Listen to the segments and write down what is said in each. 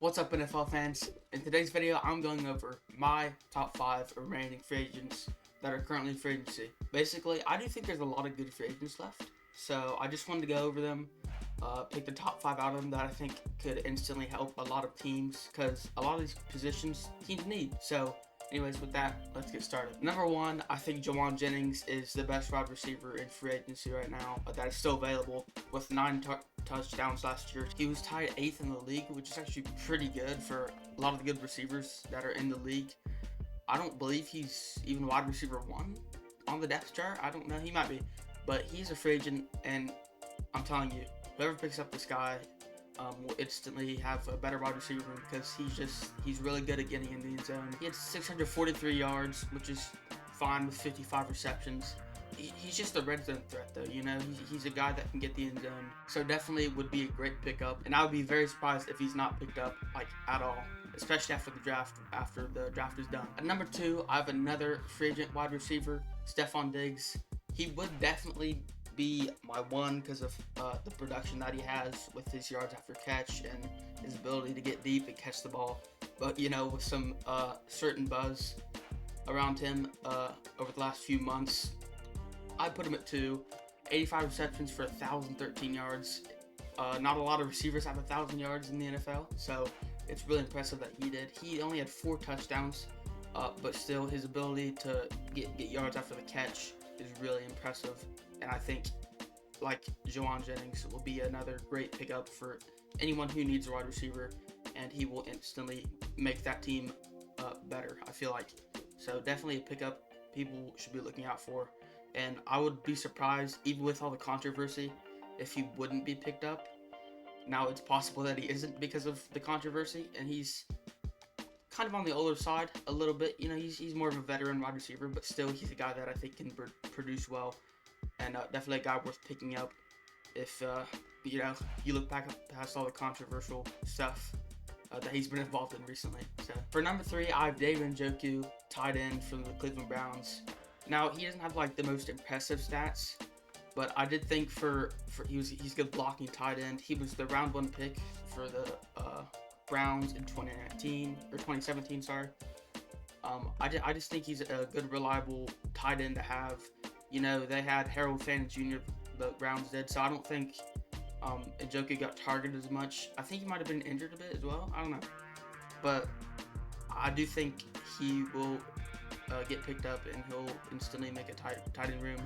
What's up, NFL fans? In today's video, I'm going over my top 5 remaining free agents that are currently in free agency. Basically, I do think there's a lot of good free agents left, so I just wanted to go over them, pick the top 5 out of them that I think could instantly help a lot of teams, because a lot of these positions teams need. So, anyways, with that, let's get started. Number 1, I think Jauan Jennings is the best wide receiver in free agency right now that is still available, with 9 touchdowns last year. He was tied 8th in the league, which is actually pretty good for a lot of the good receivers that are in the league. I don't believe he's even wide receiver 1 on the depth chart. I don't know, he might be, but he's a free agent, and I'm telling you, whoever picks up this guy will instantly have a better wide receiver room, because he's really good at getting in the end zone. He had 643 yards, which is fine with 55 receptions. He's just a red zone threat, though. You know, he's a guy that can get the end zone. So definitely would be a great pickup, and I would be very surprised if he's not picked up like at all, especially after the draft. After the draft is done. At number 2, I have another free agent wide receiver, Stefon Diggs. He would definitely be my one because of the production that he has with his yards after catch and his ability to get deep and catch the ball. But you know, with some certain buzz around him over the last few months, I put him at 2. 85 receptions for 1,013 yards. Not a lot of receivers have 1,000 yards in the NFL, so it's really impressive that he did. He only had 4 touchdowns, but still his ability to get yards after the catch is really impressive. And I think, like Jauan Jennings, will be another great pickup for anyone who needs a wide receiver, and he will instantly make that team better, I feel like. So definitely a pickup people should be looking out for. And I would be surprised, even with all the controversy, if he wouldn't be picked up. Now, it's possible that he isn't because of the controversy, and he's kind of on the older side a little bit. You know, he's more of a veteran wide receiver, but still, he's a guy that I think can produce well, and definitely a guy worth picking up if, you know, you look back past all the controversial stuff that he's been involved in recently. So, for number 3, I have David Njoku, tight end from the Cleveland Browns. Now, he doesn't have like the most impressive stats, but I did think he's good blocking tight end. He was the round 1 pick for the Browns in 2017. Sorry. I just think he's a good, reliable tight end to have. You know, they had Harold Fannin Jr. The Browns did, so I don't think Njoku got targeted as much. I think he might have been injured a bit as well. I don't know, but I do think he will get picked up, and he'll instantly make a tight end room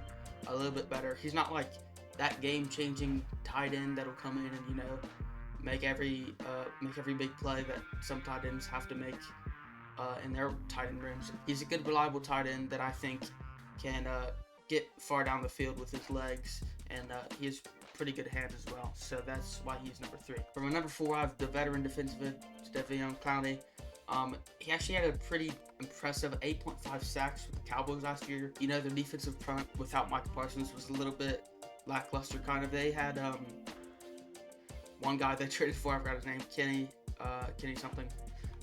a little bit better. He's not like that game-changing tight end that'll come in and, you know, make every big play that some tight ends have to make in their tight end rooms. He's a good, reliable tight end that I think can get far down the field with his legs, and he has pretty good hands as well. So that's why he's number 3. For my number 4, I have the veteran defensive end, Jadeveon Clowney. He actually had a pretty impressive 8.5 sacks with the Cowboys last year. You know, their defensive front without Micah Parsons was a little bit lackluster, kind of. They had one guy they traded for, I forgot his name, Kenny something.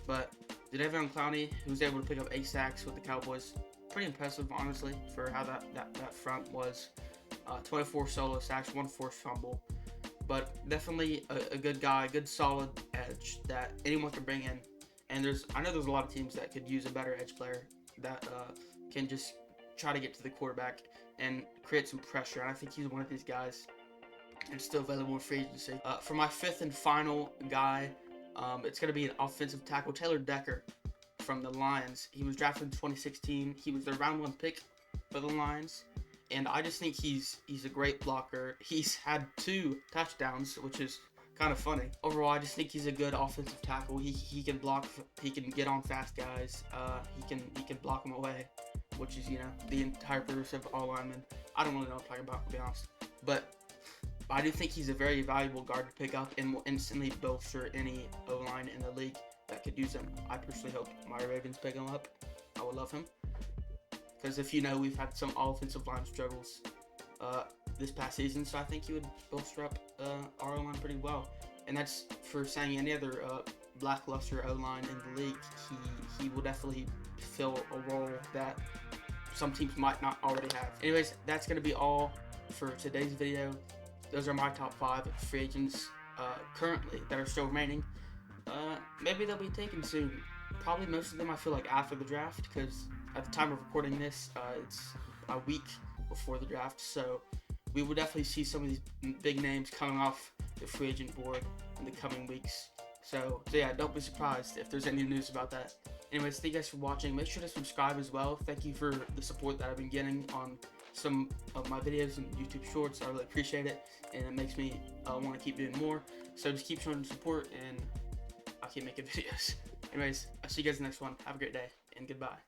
But Jadeveon Clowney, who was able to pick up 8 sacks with the Cowboys, pretty impressive, honestly, for how that front was. 24 solo sacks, 1 forced fumble. But definitely a good guy, a good solid edge that anyone can bring in. And I know there's a lot of teams that could use a better edge player that can just try to get to the quarterback and create some pressure. And I think he's one of these guys, and still available in free agency. For my 5th and final guy, it's going to be an offensive tackle, Taylor Decker from the Lions. He was drafted in 2016. He was the round 1 pick for the Lions. And I just think he's a great blocker. He's had 2 touchdowns, which is kind of funny. Overall, I just think he's a good offensive tackle. He can block. He can get on fast guys. He can block them away, which is, you know, the entire purpose of all linemen. I don't really know what I'm talking about, to be honest. But I do think he's a very valuable guard to pick up, and will instantly bolster any O-line in the league that could use him. I personally hope my Ravens pick him up. I would love him, because if you know, we've had some offensive line struggles this past season, so I think he would bolster up our O-line pretty well. And that's for saying any other lackluster O-line in the league. He will definitely fill a role that some teams might not already have. Anyways, that's going to be all for today's video. Those are my top 5 free agents currently that are still remaining. Maybe they'll be taken soon. Probably most of them I feel like after the draft, because at the time of recording this, it's a week before the draft, so we will definitely see some of these big names coming off the free agent board in the coming weeks. So yeah, don't be surprised if there's any news about that. Anyways, thank you guys for watching. Make sure to subscribe as well. Thank you for the support that I've been getting on some of my videos and YouTube shorts. I really appreciate it, and it makes me want to keep doing more. So just keep showing support, and I'll keep making videos. Anyways, I'll see you guys in the next one. Have a great day, and goodbye.